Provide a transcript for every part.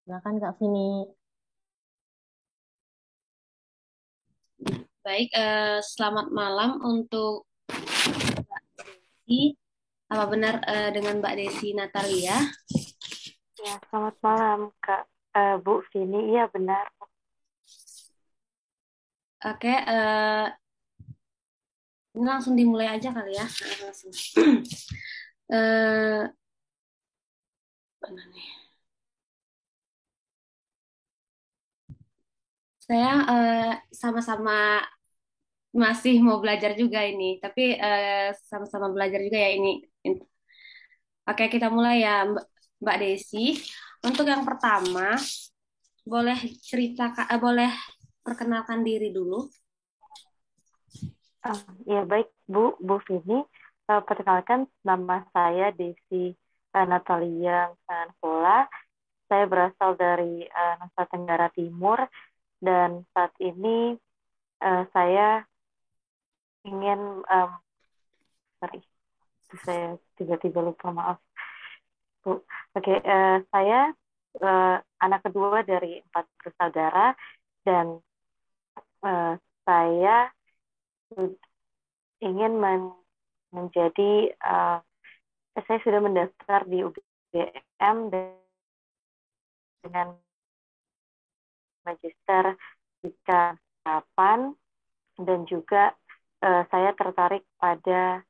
Silakan Kak Vini. Baik, selamat malam untuk Desi. Apa benar dengan Mbak Desi Natalia? Ya, selamat malam, Kak. Bu Vini. Iya, benar. Oke, ini langsung dimulai aja kali ya. Langsung. Eh, Mana nih? Saya sama-sama masih mau belajar juga ini, tapi sama-sama belajar juga ya ini. Oke, kita mulai ya, Mbak Desi. Untuk yang pertama, boleh boleh perkenalkan diri dulu. Ya, baik, Bu Vini. Perkenalkan, nama saya Desi Natalia Sanfola. Saya berasal dari Nusa Tenggara Timur, dan saat ini saya ingin, sorry, saya tiba-tiba lupa, maaf, Bu. Oke, saya eh, anak kedua dari 4 bersaudara, dan eh, saya ingin menjadi saya sudah mendaftar di UGM dengan magister jika kapan, dan juga saya tertarik pada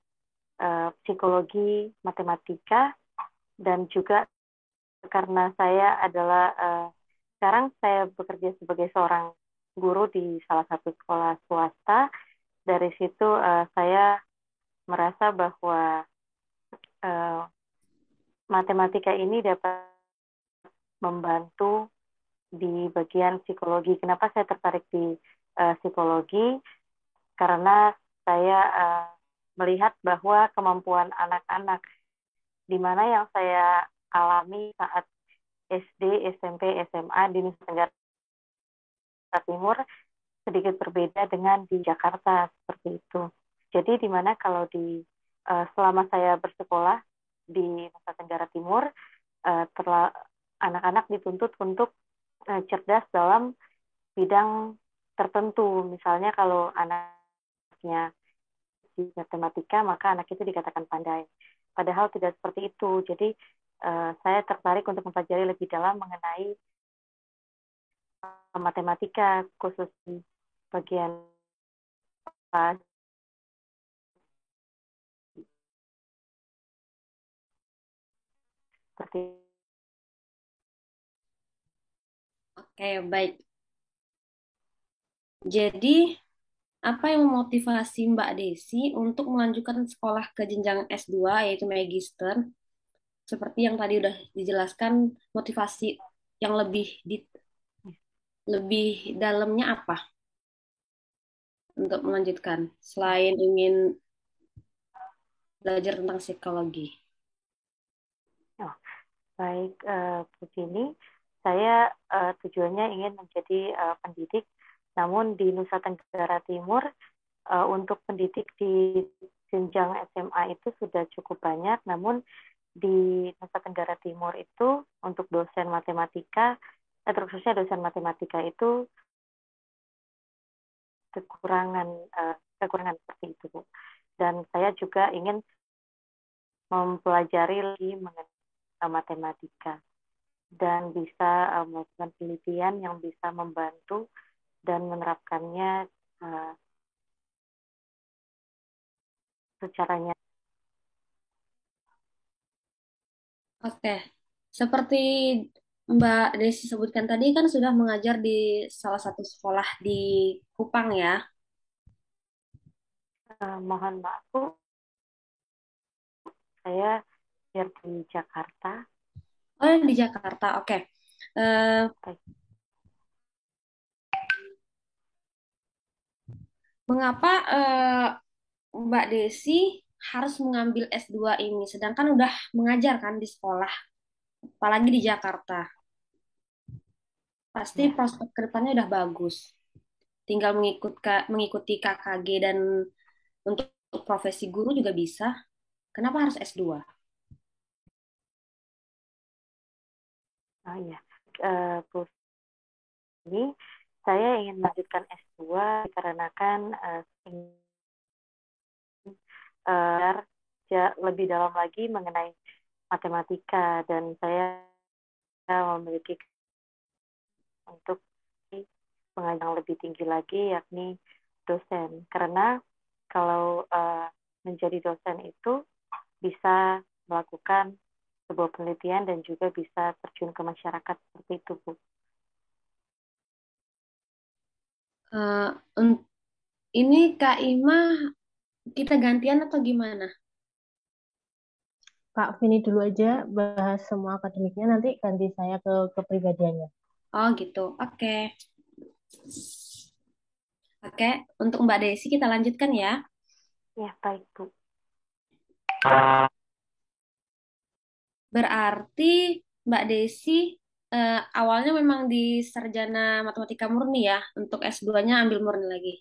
psikologi matematika, dan juga karena saya adalah sekarang saya bekerja sebagai seorang guru di salah satu sekolah swasta. Dari situ saya merasa bahwa eh, matematika ini dapat membantu di bagian psikologi. Kenapa saya tertarik di psikologi? Karena saya melihat bahwa kemampuan anak-anak, di mana yang saya alami saat SD, SMP, SMA di Nusa Tenggara Timur, sedikit berbeda dengan di Jakarta, seperti itu. Jadi di mana kalau di selama saya bersekolah di Nusa Tenggara Timur, eh, terla- anak-anak dituntut untuk cerdas dalam bidang tertentu. Misalnya kalau anaknya di matematika, maka anak itu dikatakan pandai. Padahal tidak seperti itu. Jadi saya tertarik untuk mempelajari lebih dalam mengenai matematika, khusus di bagian seperti. Oke, baik. Jadi, apa yang memotivasi Mbak Desi untuk melanjutkan sekolah ke jenjang S2 yaitu Magister? Seperti yang tadi udah dijelaskan, motivasi yang lebih dalamnya apa untuk melanjutkan selain ingin belajar tentang psikologi? Oh, baik, Bu Vini. Saya tujuannya ingin menjadi pendidik, namun di Nusa Tenggara Timur untuk pendidik di jenjang SMA itu sudah cukup banyak, namun di Nusa Tenggara Timur itu untuk dosen matematika, terkhususnya dosen matematika itu kekurangan kekurangan seperti itu, Bu. Dan saya juga ingin mempelajari lagi mengenai matematika, dan bisa melakukan penelitian yang bisa membantu dan menerapkannya uh, secara nyata. Oke, seperti Mbak Desi sebutkan tadi kan sudah mengajar di salah satu sekolah di Kupang ya. Mohon maaf, Bu, saya biar di Jakarta. Oh, di Jakarta. Oke. Eh, Baik. Mengapa Mbak Desi harus mengambil S2 ini, sedangkan udah mengajar kan di sekolah, apalagi di Jakarta. Pasti Ya, prospek kedepannya udah bagus. Tinggal mengikuti KKG dan untuk profesi guru juga bisa. Kenapa harus S2? oh ya. Bu ini, saya ingin melanjutkan S2 dikarenakan ingin lebih dalam lagi mengenai matematika dan saya memiliki untuk pengajar yang lebih tinggi lagi yakni dosen. Karena kalau menjadi dosen itu bisa melakukan sebuah penelitian dan juga bisa terjun ke masyarakat seperti itu, Bu. Eh, un- ini Kak Ima kita gantian atau gimana? Kak Vini dulu aja bahas semua akademiknya, nanti ganti saya ke kepribadiannya. Oh gitu. Oke. Oke, untuk Mbak Desi kita lanjutkan ya. Ya, baik, Bu. Berarti Mbak Desi awalnya memang di sarjana matematika murni ya, untuk S2-nya ambil murni lagi.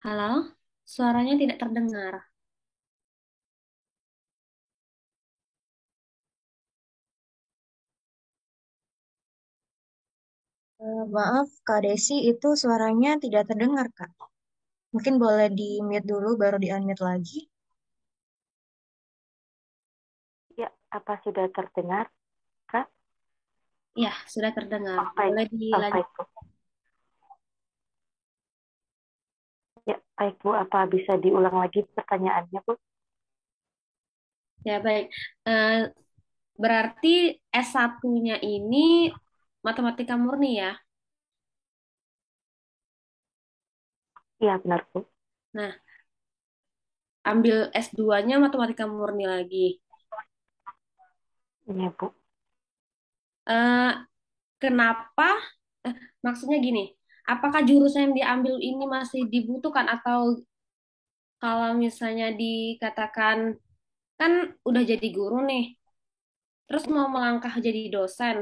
Halo, suaranya tidak terdengar. Maaf, Kak Desi, itu suaranya tidak terdengar, Kak. Mungkin boleh di-mute dulu, baru di-unmute lagi. Ya, apa sudah terdengar, Kak? Ya, sudah terdengar. Oh, baik. Boleh Oh, dilanjut. baik, Bu. Ya, baik, Bu. Apa bisa diulang lagi pertanyaannya, Bu? Ya, baik. Eh, berarti S1-nya ini matematika murni ya. Iya, benar, Bu. Nah, ambil S2-nya matematika murni lagi. Iya, Bu. Eh, kenapa? Eh, maksudnya gini, apakah jurusan yang diambil ini masih dibutuhkan atau kalau misalnya dikatakan kan udah jadi guru nih, terus mau melangkah jadi dosen,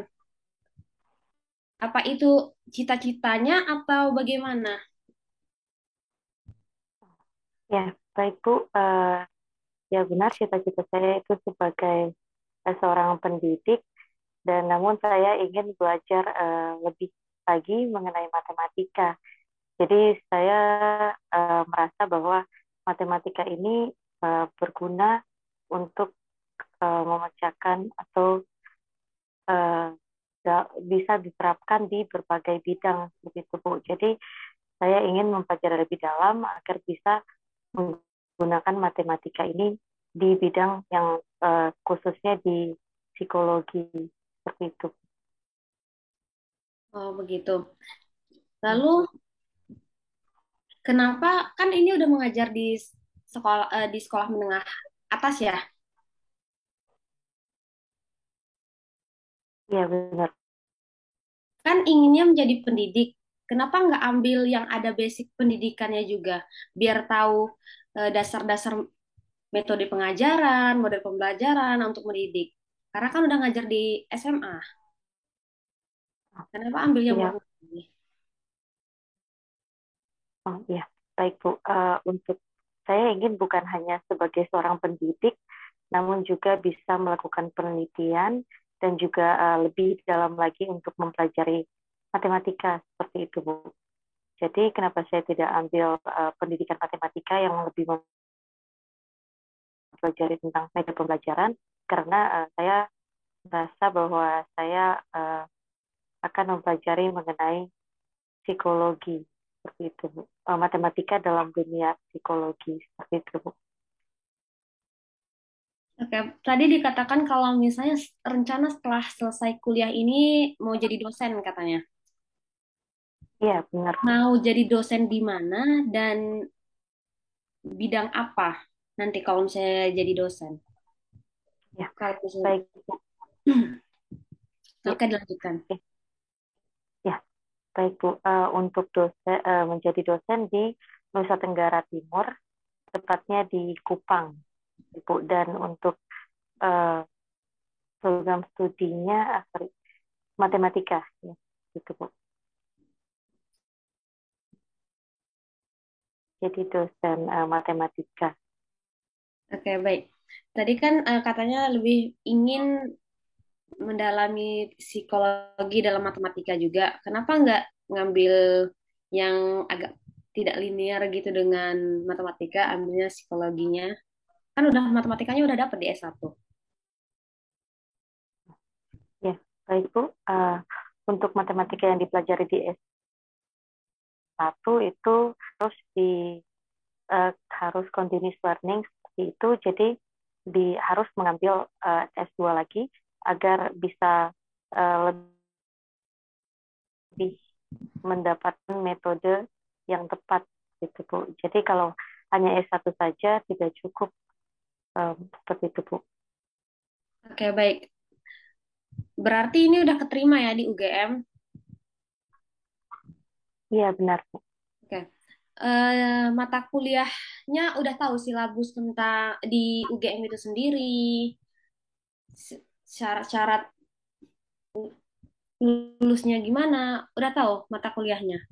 apa itu cita-citanya atau bagaimana? Ya, baik, Bu. Ya, benar, cita-cita saya itu sebagai seorang pendidik, dan namun saya ingin belajar lebih lagi mengenai matematika. Jadi saya merasa bahwa matematika ini berguna untuk memecahkan atau eh, bisa diterapkan di berbagai bidang seperti itu, Bu. Jadi saya ingin mempelajari lebih dalam agar bisa menggunakan matematika ini di bidang yang khususnya di psikologi seperti itu. Oh, begitu. Lalu kenapa kan ini udah mengajar di sekolah menengah atas ya? Iya, benar. Kan inginnya menjadi pendidik. Kenapa nggak ambil yang ada basic pendidikannya juga, biar tahu dasar-dasar metode pengajaran, model pembelajaran untuk mendidik. Karena kan udah ngajar di SMA. Kenapa ambil yang Iya, murni? oh, iya. Baik, Bu. Untuk saya ingin bukan hanya sebagai seorang pendidik, namun juga bisa melakukan penelitian dan juga lebih dalam lagi untuk mempelajari matematika seperti itu, Bu. Jadi kenapa saya tidak ambil pendidikan matematika yang lebih mempelajari tentang metode pembelajaran? Karena saya merasa bahwa saya akan mempelajari mengenai psikologi seperti itu, Bu. Matematika dalam dunia psikologi seperti itu, Bu. Oke, tadi dikatakan kalau misalnya rencana setelah selesai kuliah ini mau jadi dosen katanya. Iya, benar, Bu. Mau jadi dosen di mana dan bidang apa nanti kalau misalnya jadi dosen? Ya, Kalau misalnya, baik, Bu. Ya, oke dilanjutkan. ya, ya, baik, Bu. Untuk dosen menjadi dosen di Nusa Tenggara Timur, tepatnya di Kupang, Bu. Dan untuk eh, program studinya sorry, matematika, ya, gitu, Bu. Jadi dosen matematika. Oke, baik. Tadi kan katanya lebih ingin mendalami psikologi dalam matematika juga. Kenapa nggak ngambil yang agak tidak linear gitu dengan matematika, ambilnya psikologinya? Kan udah matematikanya udah dapet di S1. Ya, baik Bu. Untuk matematika yang dipelajari di S1 itu harus continuous learning seperti itu. Jadi harus mengambil S2 lagi agar bisa lebih mendapatkan metode yang tepat gitu Bu. Jadi kalau hanya S1 saja tidak cukup seperti itu Bu. Oke, baik. Berarti ini udah keterima ya di UGM? Iya benar Bu. Oke. Mata kuliahnya udah tahu silabus tentang di UGM itu sendiri, syarat-syarat lulusnya gimana? Udah tahu mata kuliahnya?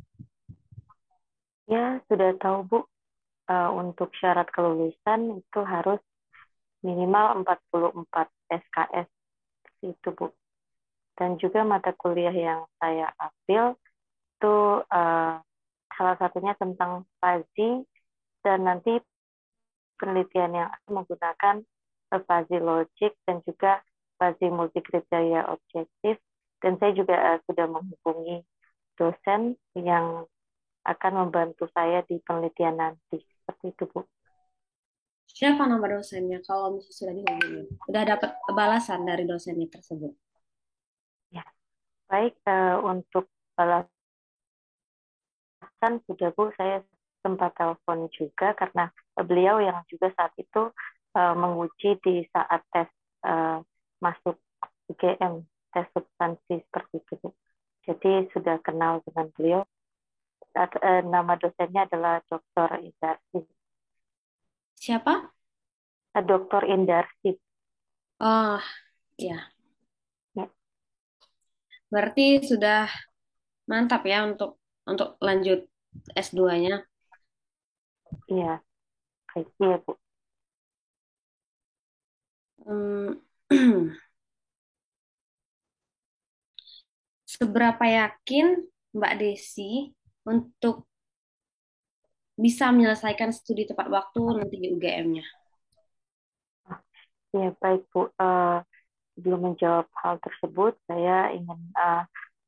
Ya sudah tahu Bu. Untuk syarat kelulusan itu harus minimal 44 SKS itu Bu. Dan juga mata kuliah yang saya ambil itu salah satunya tentang fuzzy dan nanti penelitian yang akan menggunakan fuzzy logic dan juga fuzzy multikriteria objektif. Dan saya juga sudah menghubungi dosen yang akan membantu saya di penelitian nanti. Seperti itu, Bu. Siapa nama dosennya kalau misalnya sudah dihubungi? Udah dapat balasan dari dosennya tersebut? Ya, baik untuk balasan sudah Bu, saya sempat telepon juga karena beliau yang juga saat itu menguji di saat tes masuk UGM, tes substansi seperti itu Bu. Jadi sudah kenal dengan beliau. Nama dosennya adalah Dr. Indarsi. Siapa? Dr. Indarsi. Oh, ya. Ya, Berarti sudah mantap ya untuk lanjut S2-nya. iya, baik, iya Bu. Hmm, seberapa yakin Mbak Desi untuk bisa menyelesaikan studi tepat waktu nanti di UGM-nya? Ya, baik Bu. Sebelum menjawab hal tersebut, saya ingin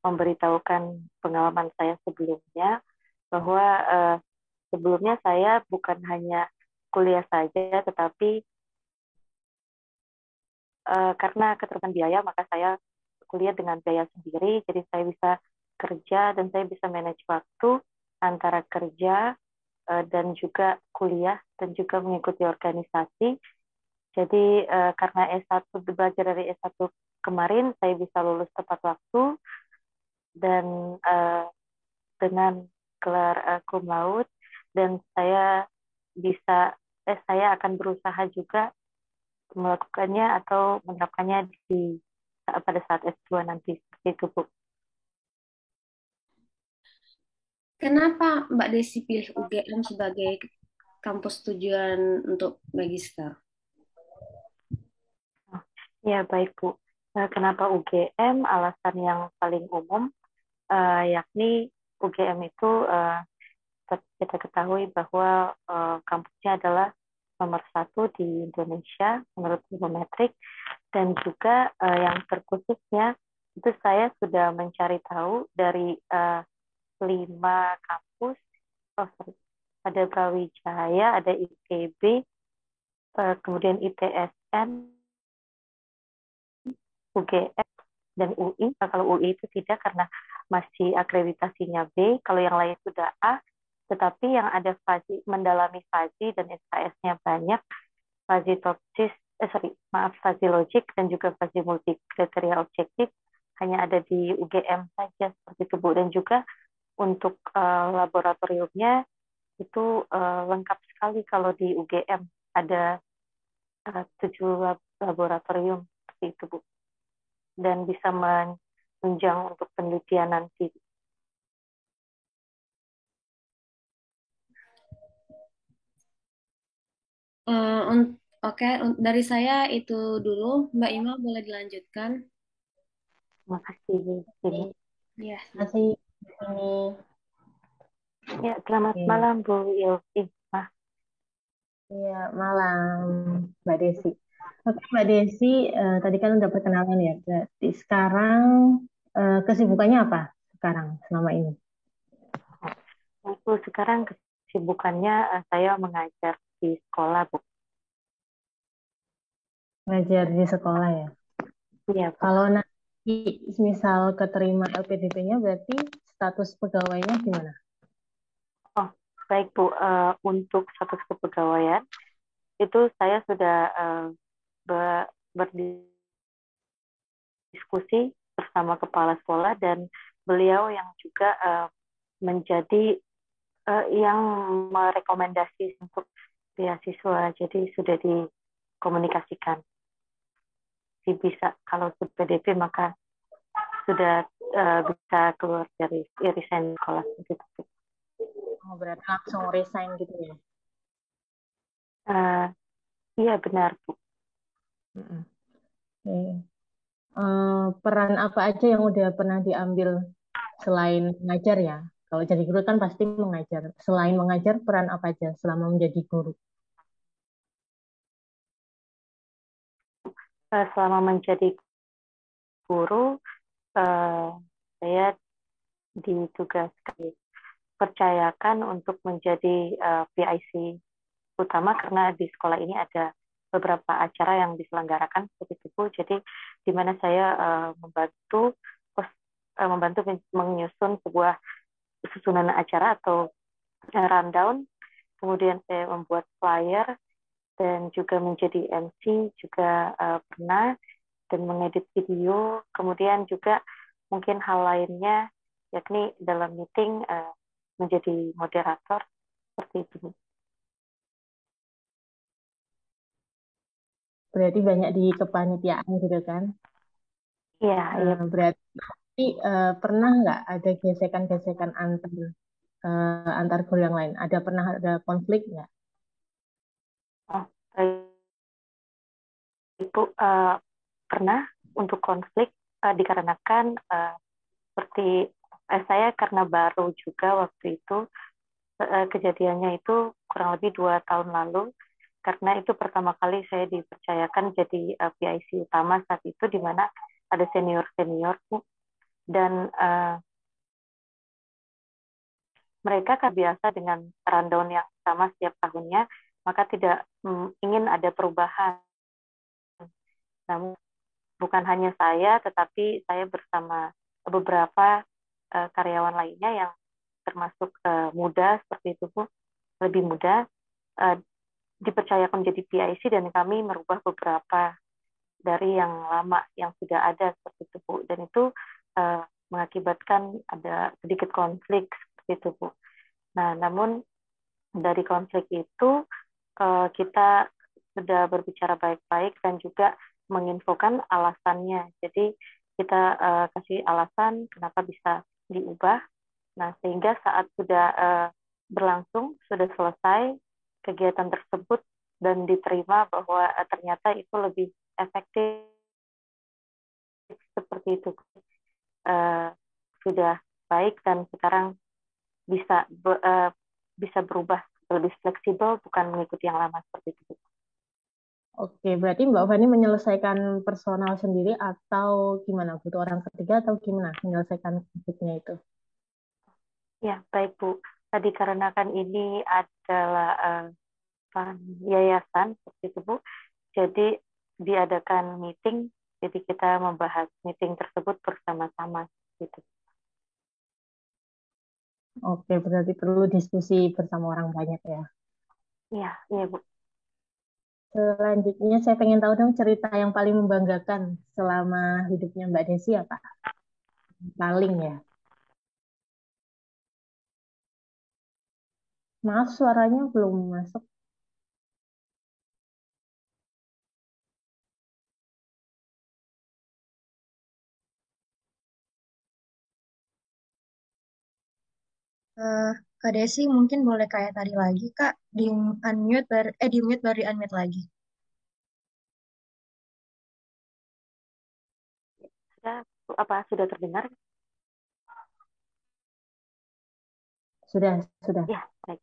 memberitahukan pengalaman saya sebelumnya, bahwa sebelumnya saya bukan hanya kuliah saja, tetapi karena keterbatasan biaya, maka saya kuliah dengan biaya sendiri, jadi saya bisa kerja dan saya bisa manage waktu antara kerja dan juga kuliah dan juga mengikuti organisasi. Jadi karena S1 belajar dari S1 kemarin, saya bisa lulus tepat waktu dan dengan gelar cum laude, dan bisa saya akan berusaha juga melakukannya atau menerapkannya pada saat S2 nanti seperti itu Bu. Kenapa Mbak Desi pilih UGM sebagai kampus tujuan untuk magister? Ya baik Bu. Kenapa UGM? Alasan yang paling umum yakni UGM itu kita ketahui bahwa kampusnya adalah nomor 1 di Indonesia menurut Infometrik, dan juga yang terkhususnya itu saya sudah mencari tahu dari 5 kampus. Oh, sorry. Ada Brawijaya, ada ITB, kemudian ITSN, UGM, dan UI. Kalau UI itu tidak karena masih akreditasinya B, kalau yang lain sudah A, tetapi yang ada mendalami FASI dan SKS-nya banyak, FASI Topsis, FASI Logic dan juga FASI Multi Kriteria Objektif hanya ada di UGM saja seperti itu Bu. Dan juga untuk laboratoriumnya itu lengkap sekali kalau di UGM ada 7 laboratorium seperti itu Bu, dan bisa menunjang untuk penelitian nanti. Oke, dari saya itu dulu. Mbak Ima boleh dilanjutkan. Terima kasih, Dini. Terima Ya, kasih ini. Ya, selamat Oke. malam Bu Yofi. Iya, malam Mbak Desi. Oke, Mbak Desi, tadi kan udah perkenalan ya. Berarti sekarang kesibukannya apa sekarang selama ini? Untuk sekarang kesibukannya saya mengajar di sekolah, Bu. Ngajar di sekolah ya. Iya, Bu. Kalau nanti misal keterima LPDP-nya, berarti status pegawainya gimana? Oh, baik, Bu. Untuk status kepegawaian, itu saya sudah berdiskusi bersama kepala sekolah dan beliau yang juga menjadi yang merekomendasi untuk beasiswa. Jadi sudah dikomunikasikan. Jadi bisa kalau sudah PDP maka sudah bisa keluar dari irisan sekolah gitu. Oh, berarti langsung resign gitu ya? Uh, iya benar Bu. Mm-mm. Oke. Peran apa aja yang udah pernah diambil selain mengajar ya? Kalau jadi guru kan pasti mengajar. Selain mengajar, peran apa aja selama menjadi guru? Selama menjadi guru, uh, saya ditugaskan percayakan untuk menjadi PIC utama karena di sekolah ini ada beberapa acara yang diselenggarakan seperti itu. Jadi di mana saya membantu menyusun sebuah susunan acara atau rundown, kemudian saya membuat flyer dan juga menjadi MC juga pernah dan mengedit video, kemudian juga mungkin hal lainnya yakni dalam meeting menjadi moderator seperti itu. Berarti banyak di kepanitiaan gitu kan? Iya, iya. Berarti pernah nggak ada gesekan-gesekan antar guru yang lain? Pernah ada konflik nggak? Oh, itu pernah untuk konflik dikarenakan seperti saya karena baru juga waktu itu kejadiannya itu kurang lebih 2 tahun lalu karena itu pertama kali saya dipercayakan jadi PIC utama saat itu di mana ada senior senior dan mereka kan biasa dengan rundown yang sama setiap tahunnya maka tidak ingin ada perubahan. Namun bukan hanya saya, tetapi saya bersama beberapa karyawan lainnya yang termasuk muda seperti itu Bu, lebih muda, uh, dipercayakan menjadi PIC dan kami merubah beberapa dari yang lama yang sudah ada seperti itu Bu. Dan itu mengakibatkan ada sedikit konflik seperti itu Bu. Nah, namun dari konflik itu kita sudah berbicara baik-baik dan juga menginfokan alasannya. Jadi kita kasih alasan kenapa bisa diubah. Nah, sehingga saat sudah berlangsung, sudah selesai kegiatan tersebut dan diterima bahwa ternyata itu lebih efektif seperti itu. Uh, sudah baik dan sekarang bisa bisa berubah lebih fleksibel, bukan mengikuti yang lama seperti itu. Oke, berarti Mbak Fani menyelesaikan personal sendiri atau gimana? Butuh orang ketiga atau gimana menyelesaikan konfliknya itu? Ya, baik Bu. Tadi karena kan ini adalah yayasan seperti itu Bu. Jadi diadakan meeting, jadi kita membahas meeting tersebut bersama-sama gitu. Oke, berarti perlu diskusi bersama orang banyak ya. Iya, iya Bu. Selanjutnya saya pengen tahu dong cerita yang paling membanggakan selama hidupnya Mbak Desi apa? Paling ya. Maaf suaranya belum masuk. Eh, Kak Desi mungkin boleh kayak tadi lagi, Kak, di unmute baru di unmute lagi. Ya, apa sudah terdengar? Sudah. Ya, baik.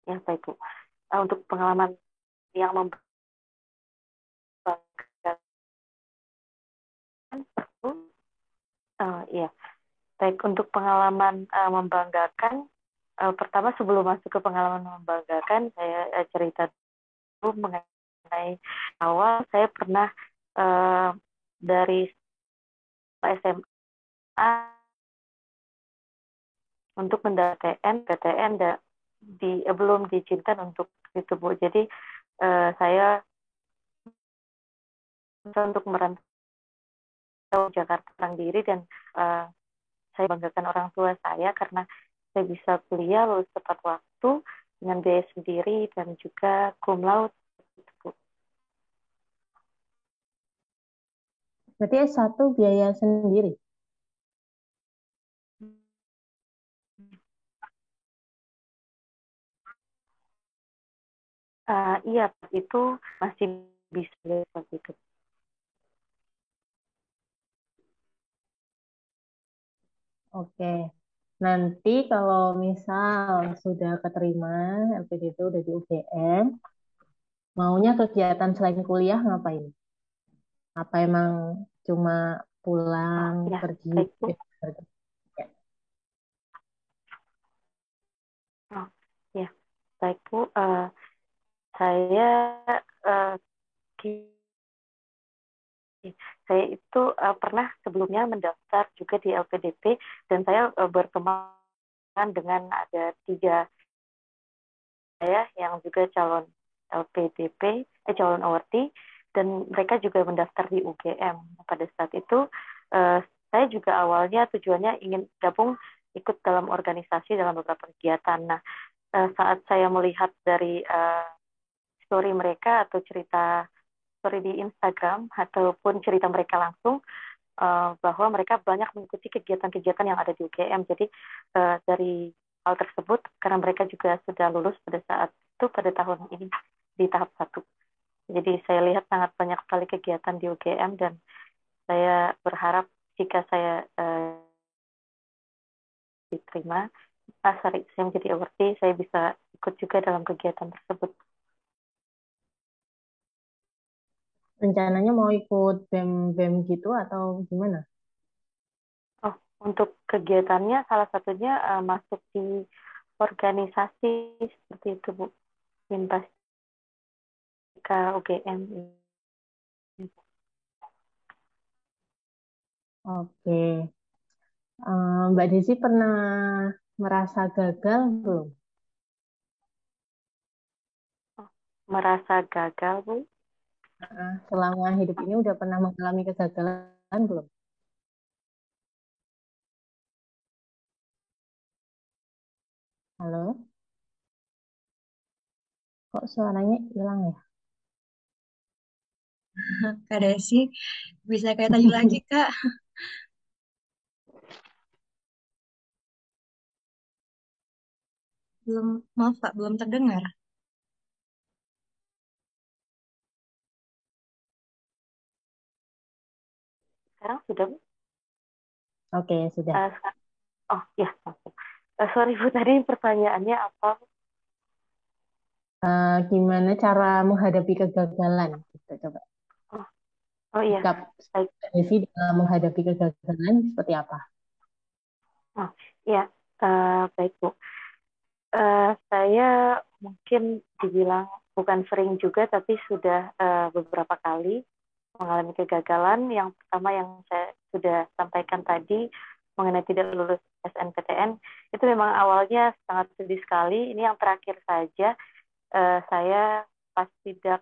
Ya, baik, Bu. Untuk pengalaman yang membanggakan, ya, baik. Untuk pengalaman membanggakan, pertama sebelum masuk ke pengalaman membanggakan, saya cerita dulu mengenai awal. Saya pernah dari SMA untuk mendapatkan PTN belum diizinkan untuk itu, Bu. Jadi saya untuk merantau Jakarta orang diri, dan uh, saya banggakan orang tua saya karena saya bisa kuliah lulus tepat waktu dengan biaya sendiri dan juga cum laude. Berarti S1 biaya sendiri. Iya, itu masih bisa seperti itu. Oke. Nanti kalau misal sudah keterima LPDP udah di UGM, maunya kegiatan selain kuliah ngapain? Apa emang cuma pulang Ya, pergi? baik, Bu. Pergi? Ya. Oh, ya, baik, Bu. Saya uh, saya itu pernah sebelumnya mendaftar juga di LPDP, dan saya berteman dengan ada 3 saya yang juga calon LPDP, calon awardee, dan mereka juga mendaftar di UGM. Pada saat itu, saya juga awalnya tujuannya ingin gabung ikut dalam organisasi dalam beberapa kegiatan. Nah, saat saya melihat dari story mereka atau cerita story di Instagram ataupun cerita mereka langsung, bahwa mereka banyak mengikuti kegiatan-kegiatan yang ada di UGM. Jadi dari hal tersebut, karena mereka juga sudah lulus pada saat itu pada tahun ini di tahap 1. Jadi saya lihat sangat banyak sekali kegiatan di UGM, dan saya berharap jika saya diterima, saya menjadi awardee, saya bisa ikut juga dalam kegiatan tersebut. Rencananya mau ikut BEM-BEM gitu atau gimana? Oh, untuk kegiatannya salah satunya masuk di organisasi seperti itu, Bu. Minpastika UGM. Oke. Mbak Desi pernah merasa gagal belum? Oh, merasa gagal, Bu? Selama hidup ini udah pernah mengalami kegagalan belum? Halo? Kok suaranya hilang ya? Kak Desi, bisa kayak tadi lagi, Kak. Belum, maaf Kak, belum terdengar. Sekarang sudah, Bu? Oke, sudah. Oh, ya, masuk. Sorry, Bu, tadi pertanyaannya apa? Gimana cara menghadapi kegagalan? Gitu, coba. Oh, oh iya, Sikap baik. Mbak Desi dalam menghadapi kegagalan seperti apa? Oh, iya, baik, Bu. Saya mungkin dibilang bukan sering juga, tapi sudah beberapa kali mengalami kegagalan. Yang pertama yang saya sudah sampaikan tadi mengenai tidak lulus SNPTN, itu memang awalnya sangat sedih sekali. Ini yang terakhir saja, saya pas tidak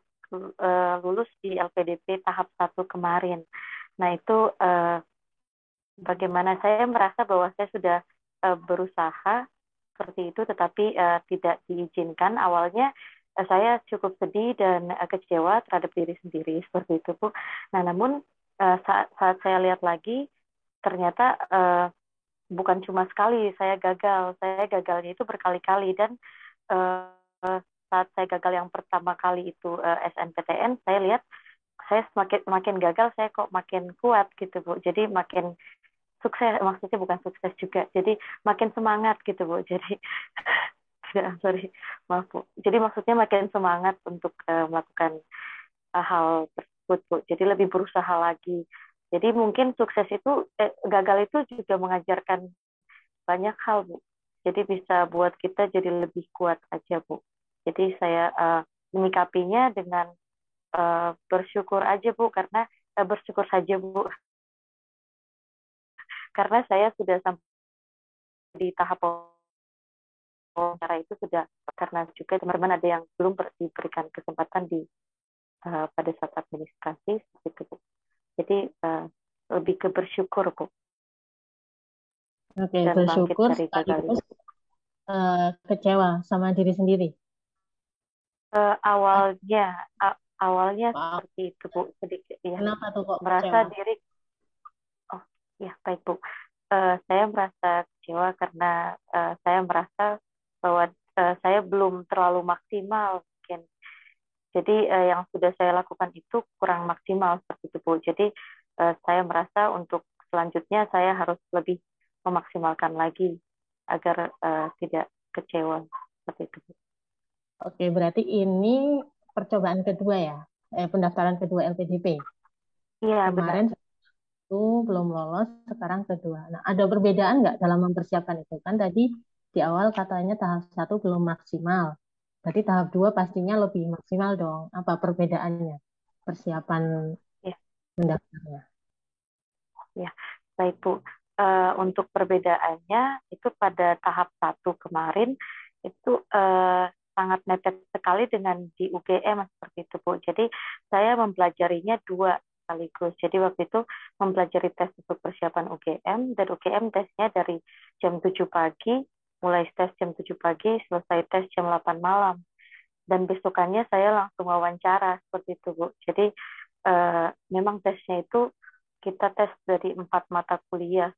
lulus di LPDP tahap 1 kemarin. Nah, itu bagaimana saya merasa bahwa saya sudah berusaha seperti itu, tetapi tidak diizinkan. Awalnya saya cukup sedih dan kecewa terhadap diri sendiri seperti itu, Bu. Nah, namun saat saya lihat lagi, ternyata bukan cuma sekali saya gagalnya itu berkali-kali, dan saat saya gagal yang pertama kali itu SNPTN, saya lihat saya semakin makin gagal, saya kok makin kuat gitu Bu. Jadi makin sukses, maksudnya bukan sukses juga. Jadi makin semangat gitu Bu. Jadi sorry, maaf Bu. Jadi maksudnya makin semangat untuk melakukan hal tersebut Bu. Jadi lebih berusaha lagi. Jadi mungkin sukses itu gagal itu juga mengajarkan banyak hal Bu. Jadi bisa buat kita jadi lebih kuat aja Bu. Jadi saya menyikapinya dengan bersyukur aja Bu, karena bersyukur saja Bu, karena saya sudah sampai di tahap wawancara itu sudah, karena juga teman-teman ada yang belum diberikan kesempatan di pada saat administrasi gitu Bu. Jadi lebih ke bersyukur Bu, Oke, dan bangkit bersyukur dari gagal sekaligus itu. kecewa sama diri sendiri. Awalnya Wow. seperti itu Bu, sedikit ya, Kenapa tuh kok merasa kecewa? diri, oh ya baik Bu. Saya merasa kecewa karena saya merasa bahwa saya belum terlalu maksimal mungkin. Jadi yang sudah saya lakukan itu kurang maksimal seperti itu Bu. Jadi saya merasa untuk selanjutnya saya harus lebih memaksimalkan lagi agar tidak kecewa seperti itu Bu. Oke, berarti ini percobaan kedua ya, pendaftaran kedua LPDP. Iya benar. Kemarin itu belum lolos, sekarang kedua. Nah, ada perbedaan nggak dalam mempersiapkan itu? Kan tadi di awal katanya tahap 1 belum maksimal. Berarti tahap 2 pastinya lebih maksimal dong. Apa perbedaannya? Persiapan Ya, mendaftarnya. ya. Baik Bu. Untuk perbedaannya itu pada tahap 1 kemarin itu sangat mepet sekali dengan di UGM seperti itu Bu. Jadi saya mempelajarinya dua sekaligus. Jadi waktu itu mempelajari tes untuk persiapan UGM, dan UGM tesnya dari jam 7 pagi, mulai tes jam 7 pagi, selesai tes jam 8 malam. Dan besokannya saya langsung wawancara seperti itu Bu. Jadi memang tesnya itu kita tes dari 4 mata kuliah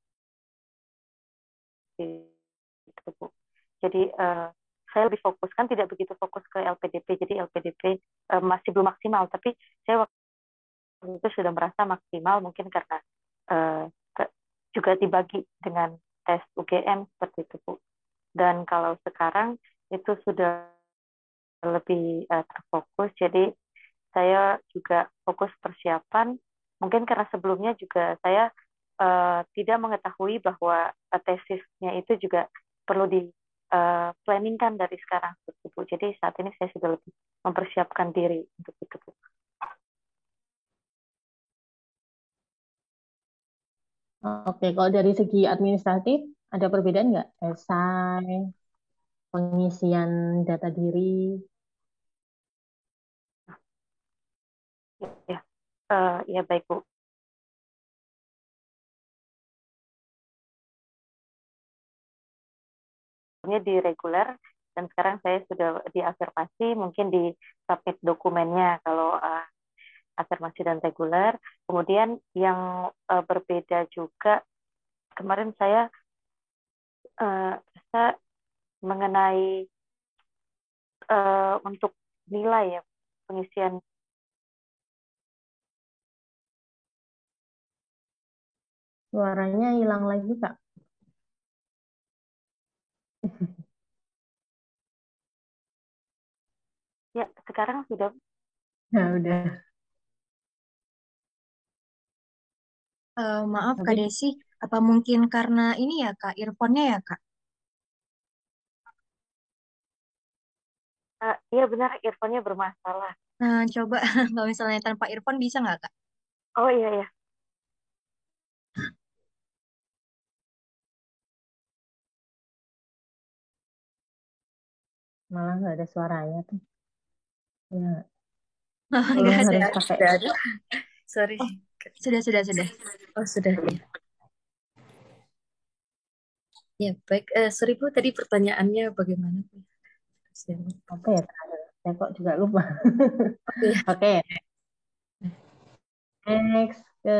gitu Bu. Jadi saya lebih fokus, kan tidak begitu fokus ke LPDP. Jadi LPDP masih belum maksimal, tapi saya waktu itu sudah merasa maksimal mungkin karena uh, juga dibagi dengan tes UGM seperti itu Bu. Dan kalau sekarang itu sudah lebih terfokus, jadi saya juga fokus persiapan. Mungkin karena sebelumnya juga saya tidak mengetahui bahwa tesisnya itu juga perlu di planningkan dari sekarang seperti itu. Jadi saat ini saya sudah lebih mempersiapkan diri untuk itu Bu. Oke, kalau dari segi administratif, ada perbedaan nggak? Esai, pengisian data diri. Ya, ya baik Bu. Di reguler, dan sekarang saya sudah di afirmasi, mungkin di submit dokumennya kalau afirmasi dan reguler. Kemudian yang berbeda juga, kemarin saya rasa mengenai untuk nilai ya, pengisian. Suaranya hilang lagi, Kak. Ya, sekarang sudah. Ya udah. Maaf Kak Tapi Desi, apa mungkin karena ini ya Kak, earphone-nya ya Kak? Iya benar, earphone-nya bermasalah. Nah, coba kalau misalnya tanpa earphone bisa nggak Kak? Oh iya ya. malah nggak ada suaranya tuh. Ya, Enggak ada, harus pakai. sudah ada. Sorry. Oh, sudah. Oh, sudah. Ya, baik. Sorry Bu, tadi pertanyaannya bagaimana Bu? Apa ya terakhir? Saya kok juga lupa. Oke. Oke, next ke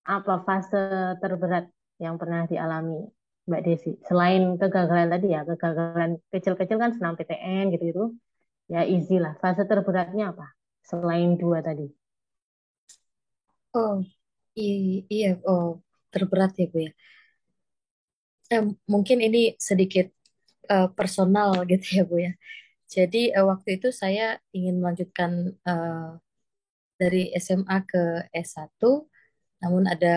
apa fase terberat yang pernah dialami Mbak Desi? Selain kegagalan tadi ya, kegagalan kecil-kecil kan senam PTN gitu-gitu, ya easy lah. Fase terberatnya apa? Selain dua tadi. Oh, iya, oh, terberat ya, Bu ya. Mungkin ini sedikit personal gitu ya, Bu ya. Jadi waktu itu saya ingin melanjutkan eh, dari SMA ke S1, namun ada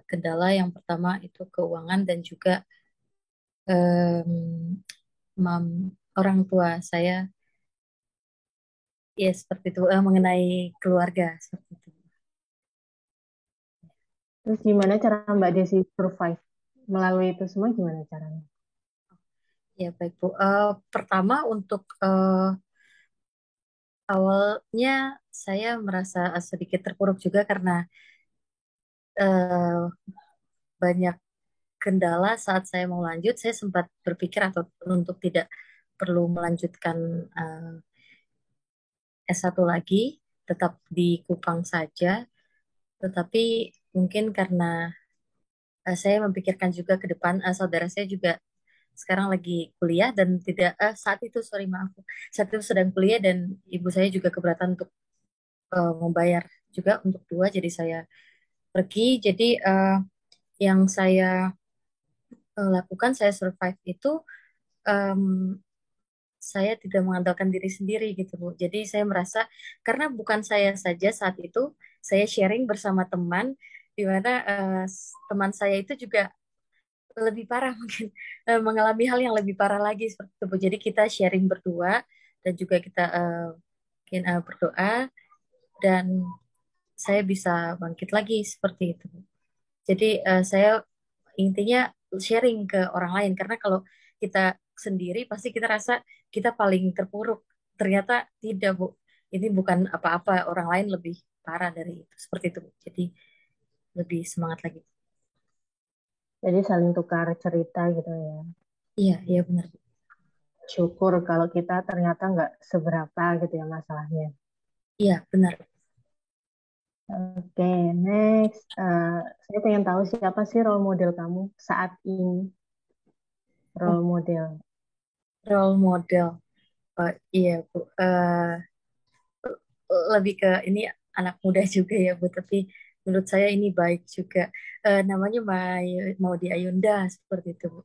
kendala yang pertama itu keuangan dan juga em, orang tua saya ya seperti itu mengenai keluarga seperti itu. Terus gimana cara Mbak Desi survive melalui itu semua, gimana caranya? Ya baik Bu. Pertama untuk awalnya saya merasa sedikit terpuruk juga karena eh, banyak kendala saat saya mau lanjut. Saya sempat berpikir atau untuk tidak perlu melanjutkan eh, S1 lagi, tetap di Kupang saja. Tetapi mungkin karena saya memikirkan juga ke depan, saudara saya juga sekarang lagi kuliah dan tidak saat itu sorry maaf saat itu sedang kuliah dan ibu saya juga keberatan untuk membayar juga untuk dua jadi saya pergi jadi yang saya lakukan saya survive itu em, saya tidak mengandalkan diri sendiri gitu Bu jadi saya merasa karena bukan saya saja saat itu saya sharing bersama teman di mana teman saya itu juga lebih parah mungkin mengalami hal yang lebih parah lagi seperti itu Bu. Jadi kita sharing berdua dan juga kita mungkin berdoa dan saya bisa bangkit lagi seperti itu Bu. Jadi saya intinya sharing ke orang lain karena kalau kita sendiri pasti kita rasa kita paling terpuruk. Ternyata tidak Bu. Ini bukan apa-apa orang lain lebih parah dari itu seperti itu Bu. Jadi lebih semangat lagi. Jadi saling tukar cerita gitu ya. Iya, iya benar Bu. Syukur kalau kita ternyata nggak seberapa gitu ya masalahnya. Iya benar. Oke, next. Saya pengen tahu siapa sih role model kamu saat ini, Oh, role model. role model. Oh, iya Bu. Lebih ke ini anak muda juga ya Bu, tapi menurut saya ini baik juga. Namanya Maudy Ayunda seperti itu Bu.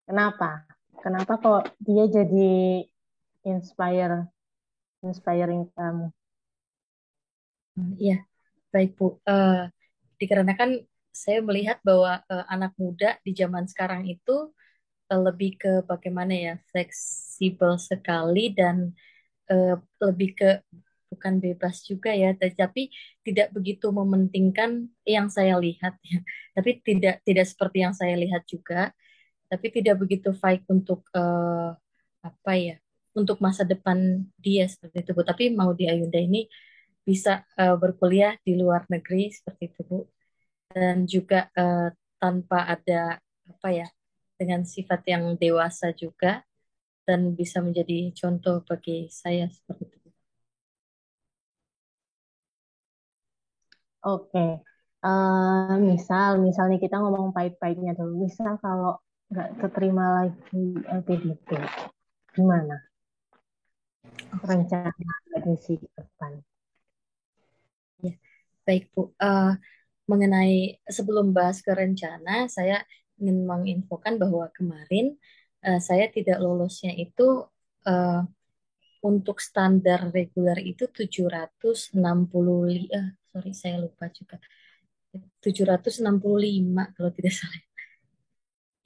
Kenapa? Kenapa kok dia jadi inspire, inspiring kamu? Iya, baik Bu. Dikarenakan saya melihat bahwa anak muda di zaman sekarang itu lebih ke bagaimana ya, fleksibel sekali dan eh, lebih ke bukan bebas juga ya, tapi tidak begitu mementingkan yang saya lihat ya. Tapi tidak seperti yang saya lihat juga, tapi tidak begitu fight untuk apa ya, untuk masa depan dia seperti itu Bu. Tapi mau di Ayunda ini bisa berkuliah di luar negeri seperti itu Bu, dan juga tanpa ada apa ya, dengan sifat yang dewasa juga dan bisa menjadi contoh bagi saya seperti itu. Oke, misalnya kita ngomong pahit-pahitnya dulu. Misal kalau nggak keterima lagi LPDP, gimana rencana Mbak Desi ke depan? Ya, baik Bu. Mengenai sebelum bahas ke rencana, saya ingin menginfokan bahwa kemarin saya tidak lolosnya itu eh, untuk standar reguler itu 765, sorry saya lupa juga. 765 kalau tidak salah.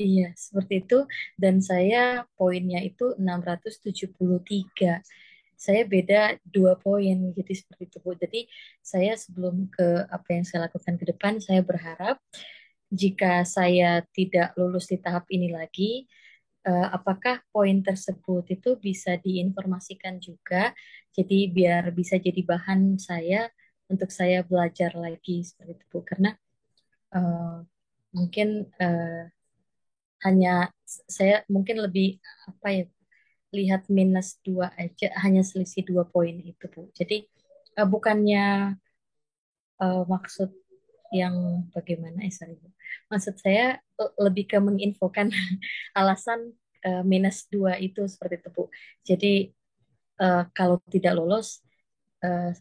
Iya, seperti itu. Dan saya poinnya itu 673. Saya beda 2 poin, jadi seperti itu, Bu. Jadi saya sebelum ke apa yang saya lakukan ke depan, saya berharap jika saya tidak lulus di tahap ini lagi, apakah poin tersebut itu bisa diinformasikan juga, jadi biar bisa jadi bahan saya untuk saya belajar lagi seperti itu, Bu. Karena eh, mungkin hanya saya mungkin lebih apa ya lihat -2 aja hanya selisih 2 poin itu Bu. Jadi bukannya maksud yang bagaimana sorry Bu. Maksud saya lebih ke menginfokan alasan -2 itu seperti itu Bu. Jadi kalau tidak lolos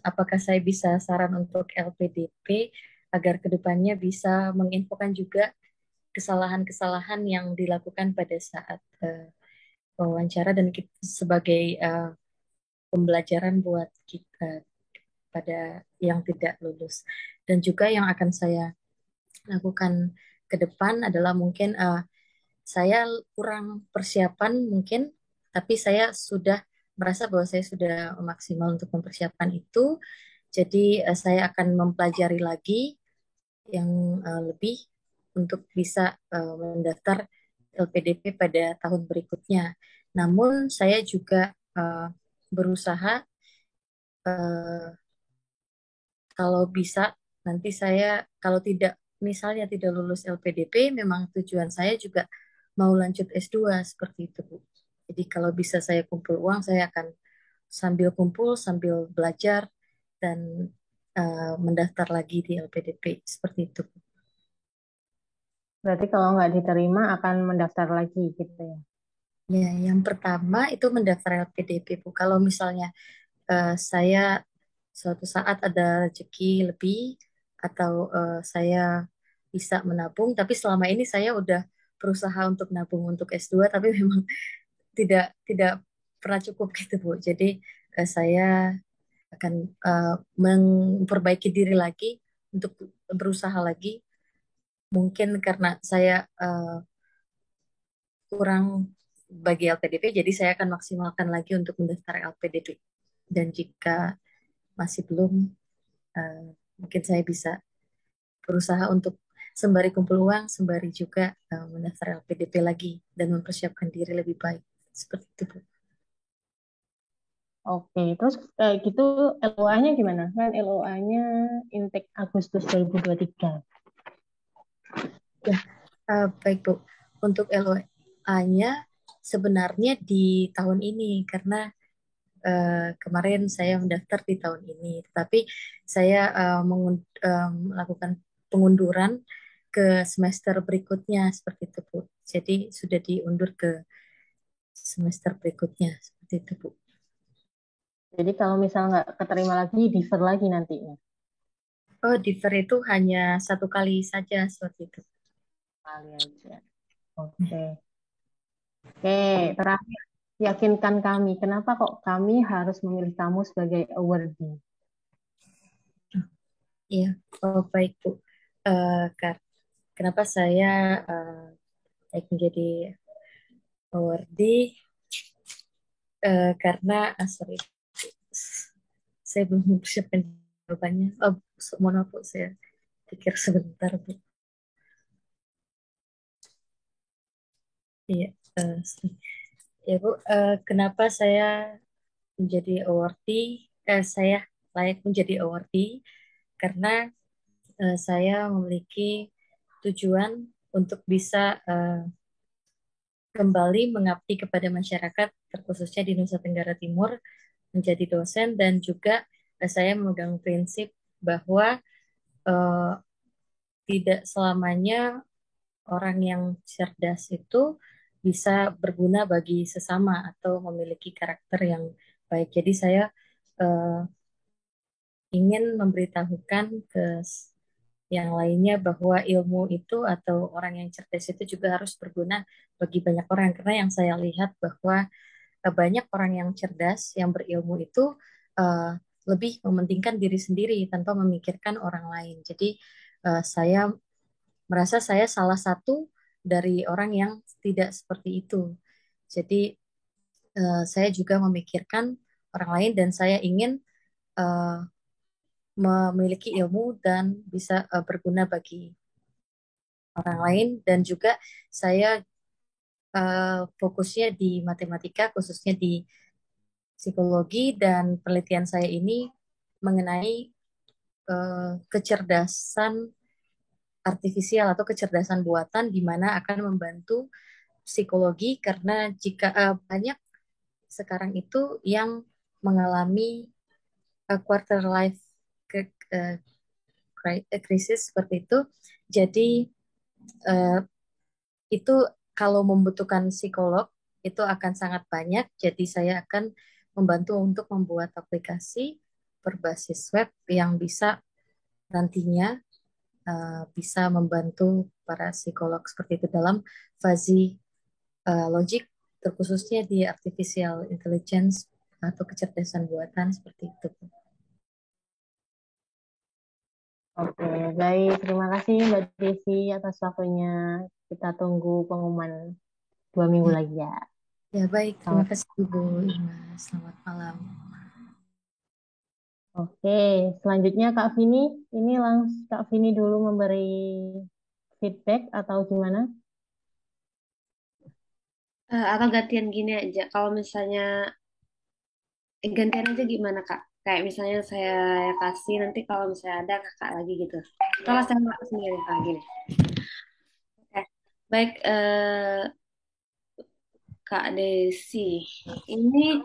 apakah saya bisa saran untuk LPDP agar kedepannya bisa menginfokan juga kesalahan-kesalahan yang dilakukan pada saat wawancara dan sebagai pembelajaran buat kita pada yang tidak lulus. Dan juga yang akan saya lakukan ke depan adalah mungkin saya kurang persiapan mungkin, tapi saya sudah merasa bahwa saya sudah maksimal untuk mempersiapkan itu. Jadi saya akan mempelajari lagi yang lebih untuk bisa mendaftar LPDP pada tahun berikutnya. Namun saya juga berusaha eh, kalau bisa nanti saya kalau tidak misalnya tidak lulus LPDP, memang tujuan saya juga mau lanjut S2 seperti itu, Bu. Jadi kalau bisa saya kumpul uang, saya akan sambil kumpul, sambil belajar dan mendaftar lagi di LPDP seperti itu, Bu. Berarti kalau nggak diterima akan mendaftar lagi gitu ya. Ya, yang pertama itu mendaftar LPDP, Bu. Kalau misalnya saya suatu saat ada rezeki lebih atau saya bisa menabung, tapi selama ini saya udah berusaha untuk nabung untuk S2, tapi memang tidak pernah cukup gitu, Bu. Jadi saya akan memperbaiki diri lagi untuk berusaha lagi. Mungkin karena saya kurang bagi LPDP, jadi saya akan maksimalkan lagi untuk mendaftar LPDP. Dan jika masih belum, eh, mungkin saya bisa berusaha untuk sembari kumpul uang, sembari juga mendaftar LPDP lagi dan mempersiapkan diri lebih baik. Seperti itu, Bu. Oke, terus gitu LOA-nya gimana? Kan LOA-nya intake Agustus 2023. Ya, baik, Bu. Untuk LOA-nya sebenarnya di tahun ini karena kemarin saya mendaftar di tahun ini, tetapi saya melakukan pengunduran ke semester berikutnya seperti itu, Bu. Jadi sudah diundur ke semester berikutnya seperti itu, Bu. Jadi kalau misal nggak keterima lagi, defer lagi nantinya. Oh, defer itu hanya satu kali saja seperti itu. Kali aja. Oke. Oke, terakhir. Yakinkan kami, kenapa kok kami harus memilih kamu sebagai awardee? Iya, oh baik, Bu. Kenapa saya menjadi awardee? Karena, sorry, saya belum mempersiapkan jawabannya. Oh, mohon maaf, Bu, saya pikir sebentar, Bu. Iya, ya Bu, kenapa saya menjadi awardee? Saya layak menjadi awardee karena saya memiliki tujuan untuk bisa kembali mengabdi kepada masyarakat, terkhususnya di Nusa Tenggara Timur, menjadi dosen dan juga saya memegang prinsip bahwa uh, tidak selamanya orang yang cerdas itu bisa berguna bagi sesama atau memiliki karakter yang baik. Jadi saya uh, ingin memberitahukan ke yang lainnya bahwa ilmu itu atau orang yang cerdas itu juga harus berguna bagi banyak orang. Karena yang saya lihat bahwa banyak orang yang cerdas, yang berilmu itu uh, lebih mementingkan diri sendiri tanpa memikirkan orang lain. Jadi saya merasa saya salah satu dari orang yang tidak seperti itu. Jadi saya juga memikirkan orang lain dan saya ingin uh, memiliki ilmu dan bisa berguna bagi orang lain dan juga saya fokusnya di matematika khususnya di psikologi dan penelitian saya ini mengenai kecerdasan artifisial atau kecerdasan buatan di mana akan membantu psikologi karena jika banyak sekarang itu yang mengalami quarter life uh, krisis seperti itu. Jadi uh, itu kalau membutuhkan psikolog itu akan sangat banyak. Jadi saya akan membantu untuk membuat aplikasi berbasis web yang bisa nantinya bisa membantu para psikolog seperti itu dalam fuzzy logic, terkhususnya di artificial intelligence atau kecerdasan buatan seperti itu. Oke, baik. Terima kasih Mbak Desi atas waktunya. Kita tunggu pengumuman 2 minggu Ya, lagi ya. ya baik. Terima Selamat. kasih Ibu Ima. Selamat malam. Oke, selanjutnya Kak Vini. Ini langsung Kak Vini dulu memberi feedback atau gimana? Atau gantian gini aja, kalau misalnya gantian aja gimana Kak? Kayak misalnya saya kasih, nanti kalau misalnya ada kakak lagi gitu. Kalau saya nggak sendiri Kak gini. Oke. Baik, Kak Desi, ini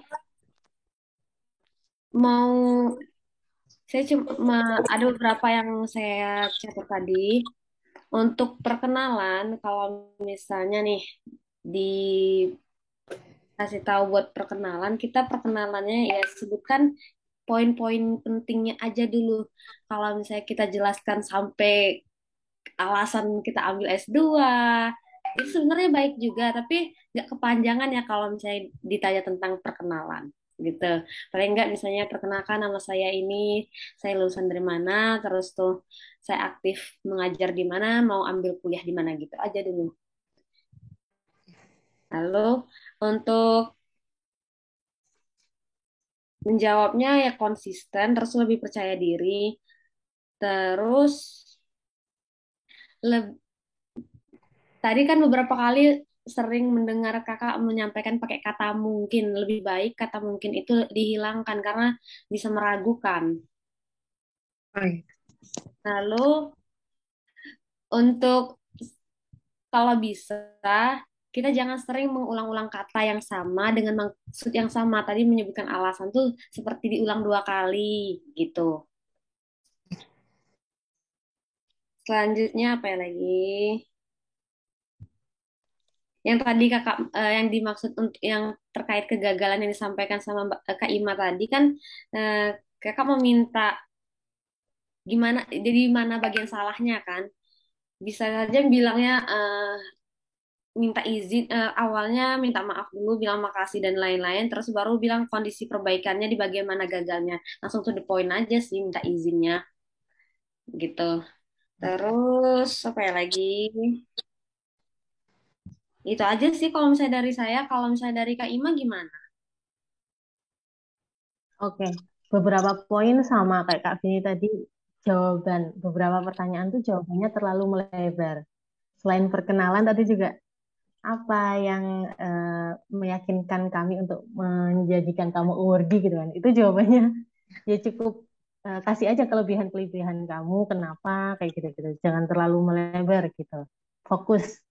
mau saya cuma ada beberapa yang saya catat tadi untuk perkenalan. Kalau misalnya nih dikasih tahu buat perkenalan, kita perkenalannya ya sebutkan poin-poin pentingnya aja dulu. Kalau misalnya kita jelaskan sampai alasan kita ambil S2, itu sebenarnya baik juga, tapi nggak kepanjangan ya kalau misalnya ditanya tentang perkenalan gitu. Paling nggak misalnya perkenalkan nama saya ini, saya lulusan dari mana, terus tuh saya aktif mengajar di mana, mau ambil kuliah di mana gitu aja dulu. Lalu untuk menjawabnya ya konsisten, terus lebih percaya diri, terus leb- tadi kan beberapa kali sering mendengar kakak menyampaikan pakai kata mungkin. Lebih baik kata mungkin itu dihilangkan karena bisa meragukan. Baik. Lalu untuk kalau bisa kita jangan sering mengulang-ulang kata yang sama dengan maksud yang sama. Tadi menyebutkan alasan tuh seperti diulang 2 kali gitu. Selanjutnya apa ya lagi? Yang tadi kakak yang dimaksud untuk yang terkait kegagalan yang disampaikan sama Kak Ima tadi kan eh, kakak meminta gimana jadi mana bagian salahnya kan bisa saja bilangnya minta izin awalnya minta maaf dulu bilang makasih dan lain-lain terus baru bilang kondisi perbaikannya di bagian mana gagalnya langsung to the point aja sih minta izinnya gitu terus apa ya lagi itu aja sih kalau misalnya dari saya kalau misalnya dari Kak Ima gimana. Oke, beberapa poin sama kayak Kak Vini tadi, jawaban beberapa pertanyaan tuh jawabannya terlalu melebar. Selain perkenalan tadi juga apa yang meyakinkan kami untuk menjadikan kamu awardee gitu kan. Itu jawabannya ya cukup kasih aja kelebihan-kelebihan kamu, kenapa kayak gitu-gitu. Jangan terlalu melebar gitu. Fokus.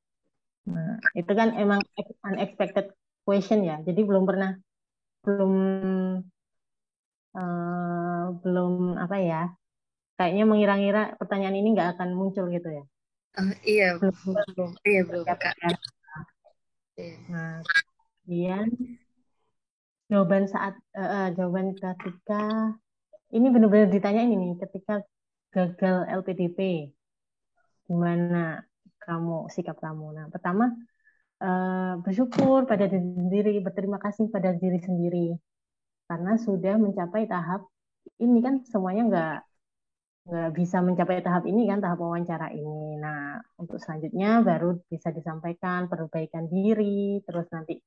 Nah, itu kan emang unexpected question ya. Jadi belum belum apa ya? Kayaknya mengira-ngira pertanyaan ini nggak akan muncul gitu ya. Iya, Belum belum. Iya, belum, Kak. siap-siap. Iya. Nah, kemudian jawaban ketika ini benar-benar ditanya ini nih, ketika gagal LPDP, gimana sikap kamu? Nah, pertama bersyukur pada diri sendiri, berterima kasih pada diri sendiri karena sudah mencapai tahap ini kan semuanya nggak bisa mencapai tahap ini kan tahap wawancara ini. Nah, untuk selanjutnya baru bisa disampaikan perbaikan diri, terus nanti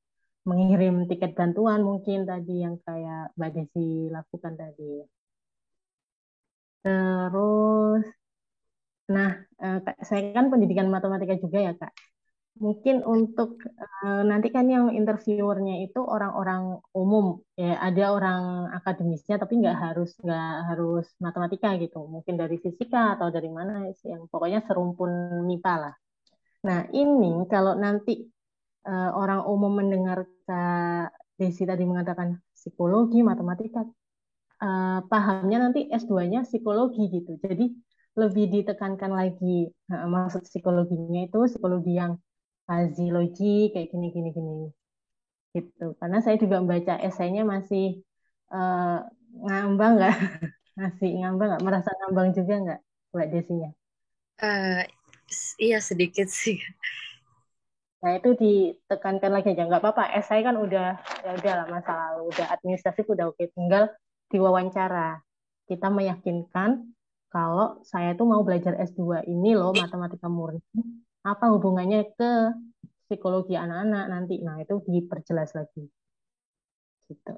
mengirim tiket bantuan mungkin tadi yang kayak Mbak Desi lakukan tadi. Terus, nah, saya kan pendidikan matematika juga ya Kak. Mungkin untuk nanti kan yang interviewernya itu orang-orang umum, ya ada orang akademisnya, tapi nggak harus matematika gitu. Mungkin dari fisika atau dari mana, yang pokoknya serumpun MIPA lah. Nah ini kalau nanti orang umum mendengar Kak Desi tadi mengatakan psikologi, matematika, pahamnya nanti S2-nya psikologi gitu. Jadi lebih ditekankan lagi, maksud psikologinya itu psikologi yang fuzzy logik kayak gini gini gini gitu. Karena saya juga membaca esainya masih eh, ngambang nggak? Masih ngambang nggak? Merasa ngambang juga nggak, Mbak Desinya? Eh, iya sedikit sih. Nah, itu ditekankan lagi aja. Nggak apa-apa, esai kan udah, ya udah lah masa lalu, udah administratif, udah oke. Tinggal diwawancara. Kita meyakinkan kalau saya tuh mau belajar S2 ini loh, matematika murni. Apa hubungannya ke psikologi anak-anak nanti? Nah, itu diperjelas lagi. Gitu.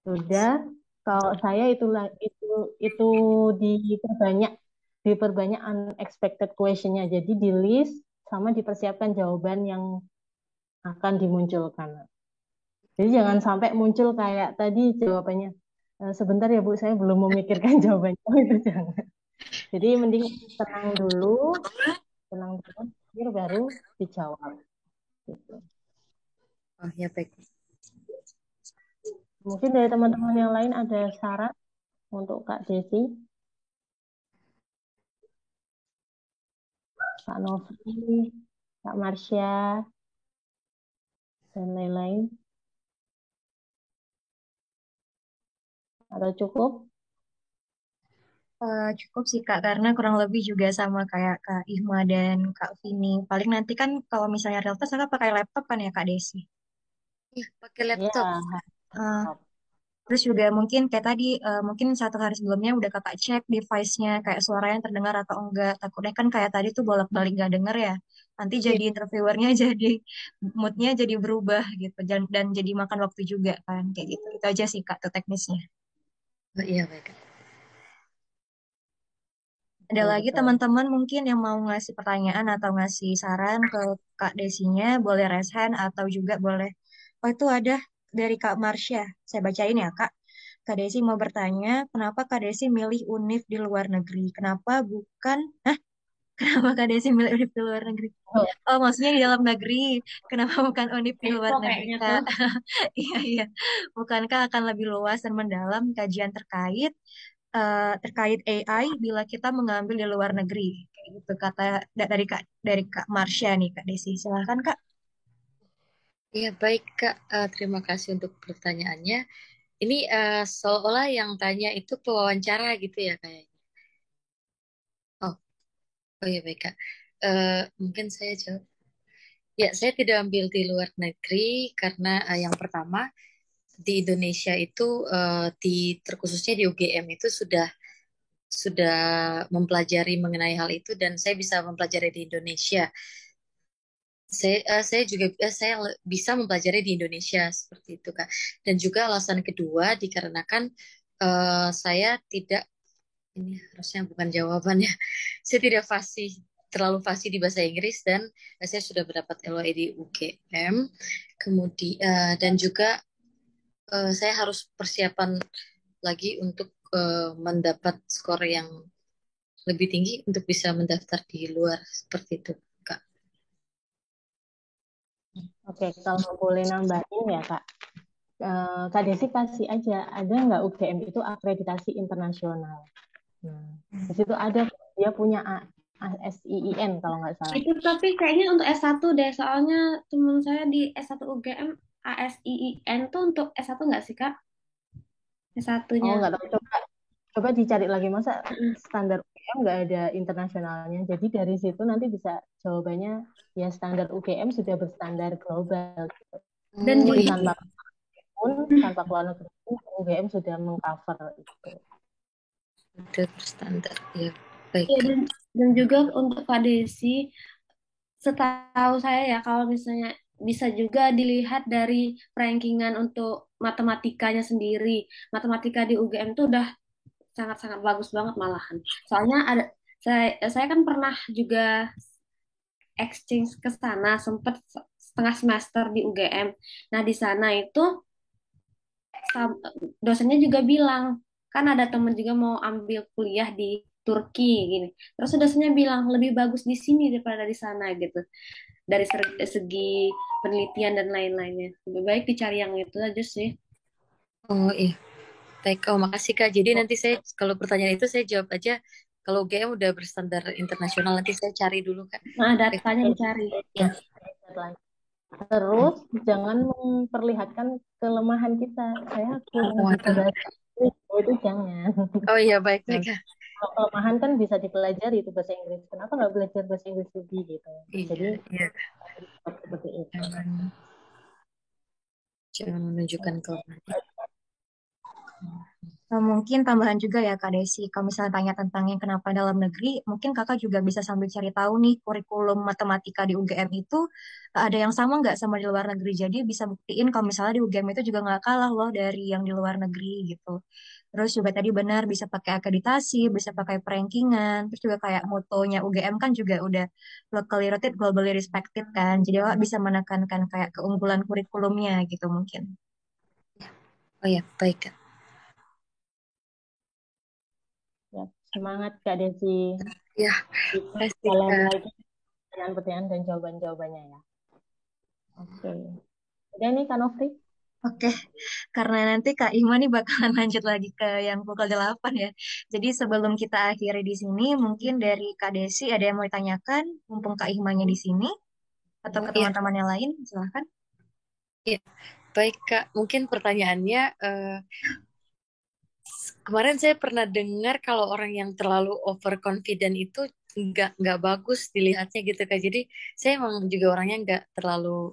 Sudah, kalau saya itu diperbanyak diperbanyak unexpected question-nya. Jadi di list sama dipersiapkan jawaban yang akan dimunculkan. Jadi jangan sampai muncul kayak tadi jawabannya. Sebentar ya Bu, saya belum memikirkan jawabannya. Oh, itu jangan. Jadi mending tenang dulu, pikir baru dijawab. Gitu. Oh ya baik. Mungkin dari teman-teman yang lain ada saran untuk Kak Desi, Kak Novi, Kak Marsha, dan lain-lain. Atau cukup? Cukup sih Kak, karena kurang lebih juga sama kayak Kak Ihma dan Kak Vini. Paling nanti kan kalau misalnya real test Kakak pakai laptop kan ya Kak Desi. Iya, pakai Ya, laptop. Eh, Terus juga mungkin kayak tadi, mungkin satu hari sebelumnya udah Kakak cek device-nya, kayak suaranya terdengar atau enggak. Takutnya kan kayak tadi tuh bolak-balik nggak denger ya. Nanti Iya. jadi interviewernya jadi moodnya jadi berubah gitu. Dan jadi makan waktu juga kan, kayak gitu. Itu aja sih Kak tuh teknisnya. Oh, iya baik. Ada betul, lagi betul. teman-teman mungkin yang mau ngasih pertanyaan atau ngasih saran ke Kak Desinya, boleh raise hand atau juga boleh. Oh itu ada dari Kak Marsha. Saya bacain ya Kak. Kak Desi mau bertanya, kenapa Kak Desi milih univ di luar negeri? Kenapa bukan, kenapa Kak Desi milih univ di luar negeri? Oh, Oh, maksudnya di dalam negeri. Kenapa bukan univ di luar Itu negeri, kayaknya Kak? tuh. Iya, iya. Bukankah akan lebih luas dan mendalam kajian terkait AI bila kita mengambil di luar negeri? Kayak gitu kata dari Kak Marsha nih, Kak Desi. Silakan, Kak. Iya baik Kak. Terima kasih untuk pertanyaannya. Ini seolah-olah yang tanya itu pewawancara gitu ya kayaknya. Oh, oh ya baik Kak. Mungkin saya jawab. Ya, saya tidak ambil di luar negeri karena yang pertama di Indonesia itu terkhususnya di UGM itu sudah mempelajari mengenai hal itu dan saya bisa mempelajari di Indonesia. Saya juga bisa mempelajari di Indonesia seperti itu Kak. Dan juga alasan kedua dikarenakan saya tidak ini harusnya bukan jawabannya. Saya tidak terlalu fasih di bahasa Inggris dan saya sudah mendapat LOE di UGM. Kemudian dan juga saya harus persiapan lagi untuk mendapat skor yang lebih tinggi untuk bisa mendaftar di luar seperti itu, Kak. oke, kalau boleh nambahin ya Kak. Kak Desi kasih aja, ada nggak UGM itu akreditasi internasional? Nah, di situ ada, dia punya ASIIN kalau nggak salah. Itu tapi kayaknya untuk S1 deh, soalnya teman saya di S1 UGM ASIIN tuh untuk S1 nggak sih, Kak? Oh, S1-nya. nggak tahu. Coba dicari lagi, masa standar UGM nggak ada internasionalnya. Jadi dari situ nanti bisa jawabannya, ya standar UGM sudah berstandar global. Dan Oh Jadi iya, tanpa keluar negeri pun, UGM sudah mengcover itu. udah berstandar. Ya, baik, ya, Kak. dan juga untuk Kak Desi, setahu saya ya kalau misalnya bisa juga dilihat dari rankingan untuk matematikanya sendiri. Matematika di UGM tuh udah sangat-sangat bagus banget malahan. Soalnya saya kan pernah juga exchange ke sana, sempet setengah semester di UGM. Nah, di sana itu dosennya juga bilang, kan ada temen juga mau ambil kuliah di Turki gini. Terus dosennya bilang lebih bagus di sini daripada di sana gitu. Dari segi penelitian dan lain-lainnya. Lebih baik dicari yang itu aja sih. Oh iya, baik. Oh makasih Kak. Jadi nanti saya kalau pertanyaan itu saya jawab aja. Kalau UGM udah berstandar internasional nanti saya cari dulu Kak. Nah, Baik. datanya dicari. Ya, Terus jangan memperlihatkan kelemahan kita. Saya kurang bisa Waduh. bahasa Inggris, oh, itu jangan. Oh iya, baik, Nah, baik, Kak. kalau kelemahan kan bisa dipelajari itu bahasa Inggris. Kenapa nggak belajar bahasa Inggris lebih gitu? Iya, Jadi iya. seperti itu. Jangan, jangan menunjukkan kelemahan. Mungkin tambahan juga ya Kak Desi, kalau misalnya tanya tentang yang kenapa dalam negeri, mungkin Kakak juga bisa sambil cari tahu nih kurikulum matematika di UGM itu ada yang sama nggak sama di luar negeri. Jadi bisa buktiin kalau misalnya di UGM itu juga nggak kalah loh dari yang di luar negeri gitu. Terus juga tadi benar bisa pakai akreditasi, bisa pakai perankingan, terus juga kayak motonya UGM kan juga udah locally rooted, globally respected kan. Jadi Wak bisa menekankan kayak keunggulan kurikulumnya gitu mungkin. Oh iya, baik, Kak. Ya, semangat Kak Desi. Ya, Kita pasti, jalan Kak. lagi pertanyaan-pertanyaan dan jawaban-jawabannya ya. Oke. Udah nih Kak Nofri? Oke, karena nanti Kak Ima nih bakalan lanjut lagi ke yang pukul 8 ya. Jadi sebelum kita akhiri di sini, mungkin dari Kak Desi ada yang mau ditanyakan, mumpung Kak Imanya di sini, atau ke Iya, teman-teman yang lain, silahkan. iya. Baik, Kak. Mungkin pertanyaannya, kemarin saya pernah dengar kalau orang yang terlalu overconfident itu nggak bagus dilihatnya gitu, Kak. Jadi saya emang juga orangnya nggak terlalu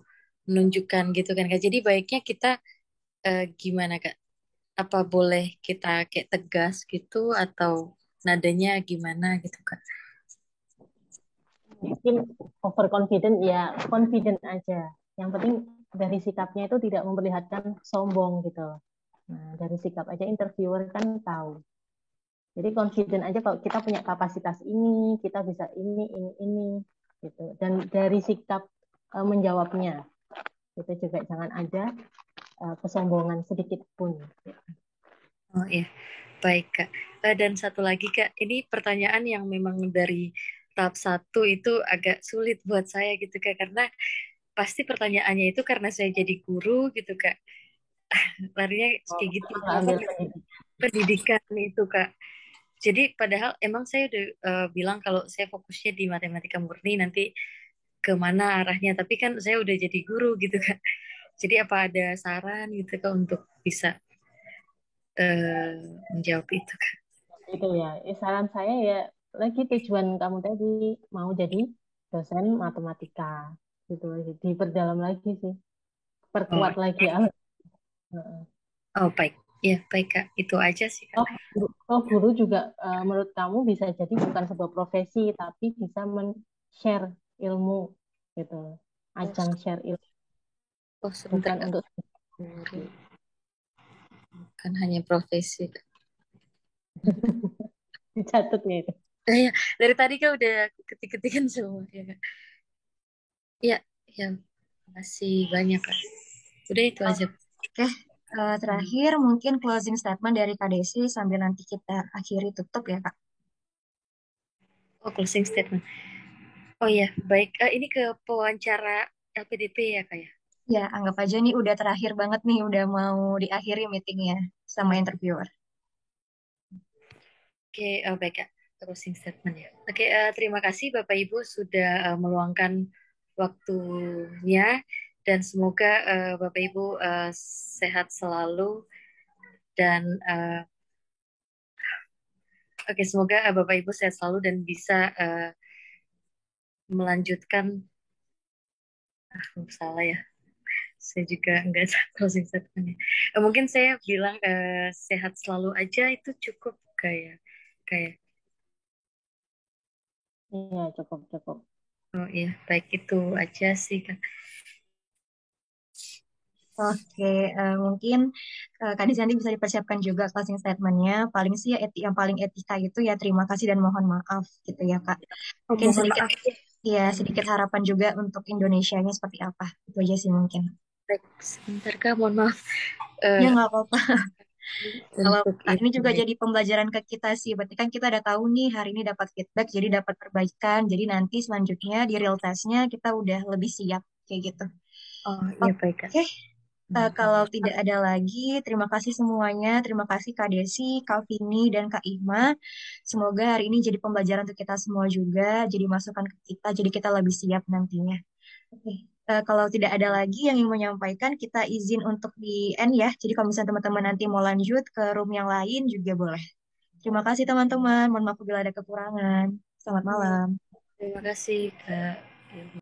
menunjukkan gitu kan, Kak. Jadi baiknya kita gimana, Kak? Apa boleh kita kayak tegas gitu atau nadanya gimana gitu, Kak? Mungkin overconfident ya, confident aja. Yang penting dari sikapnya itu tidak memperlihatkan sombong gitu. Nah, dari sikap aja interviewer kan tahu. Jadi confident aja kalau kita punya kapasitas ini, kita bisa ini gitu. Dan dari sikap menjawabnya, itu juga jangan ada kesombongan sedikit pun. Oh iya, baik, Kak. Dan satu lagi, Kak, ini pertanyaan yang memang dari tahap satu itu agak sulit buat saya gitu, Kak, karena pasti pertanyaannya itu karena saya jadi guru gitu, Kak. Larinya Oh, kayak gitu, nggak kenapa ambil nggak pendidikan. pendidikan itu, Kak? Jadi padahal emang saya udah bilang kalau saya fokusnya di matematika murni nanti kemana arahnya, tapi kan saya udah jadi guru gitu, Kak. Jadi apa ada saran gitu, Kak, untuk bisa eh, menjawab itu, Kak? Itu ya. Saran saya ya, lagi tujuan kamu tadi mau jadi dosen matematika gitu. Diperdalam lagi sih, Oh, perkuat lagi. Heeh. oh baik. Ya, baik, Kak. Itu aja sih, Kak. Guru juga menurut kamu bisa jadi bukan sebuah profesi, tapi bisa men-share ilmu gitu. Oh, Ajang share ilmu, oh, sebentar, bukan Kak. untuk Guru kan hanya profesi, Kak. dicatat ya itu. Ya, dari tadi Kak udah ketik-ketikan semua ya, Kak. Ya, ya, masih banyak, Kak. Udah itu aja. Oke, terakhir mungkin closing statement dari Kak Desi sambil nanti kita akhiri tutup ya Kak. Oh, closing statement. Oh iya, baik. Ini ke pewawancara LPDP ya, Kak ya? Ya, anggap aja nih udah terakhir banget nih, udah mau diakhiri meetingnya sama interviewer. Oke, baik, Kak. Closing statement ya. Oke, terima kasih Bapak Ibu sudah meluangkan waktunya dan semoga Bapak Ibu sehat selalu dan oke, semoga Bapak Ibu sehat selalu dan bisa melanjutkan, salah ya, saya juga enggak closing statement. Mungkin saya bilang sehat selalu aja itu cukup kayak kayak Iya, cukup cukup. oh iya, baik itu aja sih, Kak. Oke, mungkin Kak Desi nanti bisa dipersiapkan juga closing statement-nya. Paling sih ya yang paling etika itu ya terima kasih dan mohon maaf gitu ya Kak. Oh, Mungkin mohon sedikit maaf. ya sedikit harapan juga untuk Indonesianya seperti apa. Itu aja sih mungkin. Baik, sebentar Kak, mohon maaf. Ya Eh, nggak apa-apa. Kalau untuk ini ini juga baik. jadi pembelajaran ke kita sih. Berarti kan kita udah tahu nih hari ini dapat feedback, jadi dapat perbaikan. Jadi nanti selanjutnya di real testnya kita udah lebih siap kayak gitu. Oh iya baik, Kak. Oke, kalau tidak ada lagi, terima kasih semuanya. Terima kasih Kak Desi, Kak Vini, dan Kak Ima. Semoga hari ini jadi pembelajaran untuk kita semua juga, jadi masukan ke kita, jadi kita lebih siap nantinya. Oke, Kalau tidak ada lagi yang ingin menyampaikan, kita izin untuk di end ya. Jadi kalau misalnya teman-teman nanti mau lanjut ke room yang lain juga boleh. Terima kasih teman-teman. Mohon maaf bila ada kekurangan. Selamat malam. Terima kasih, Kak.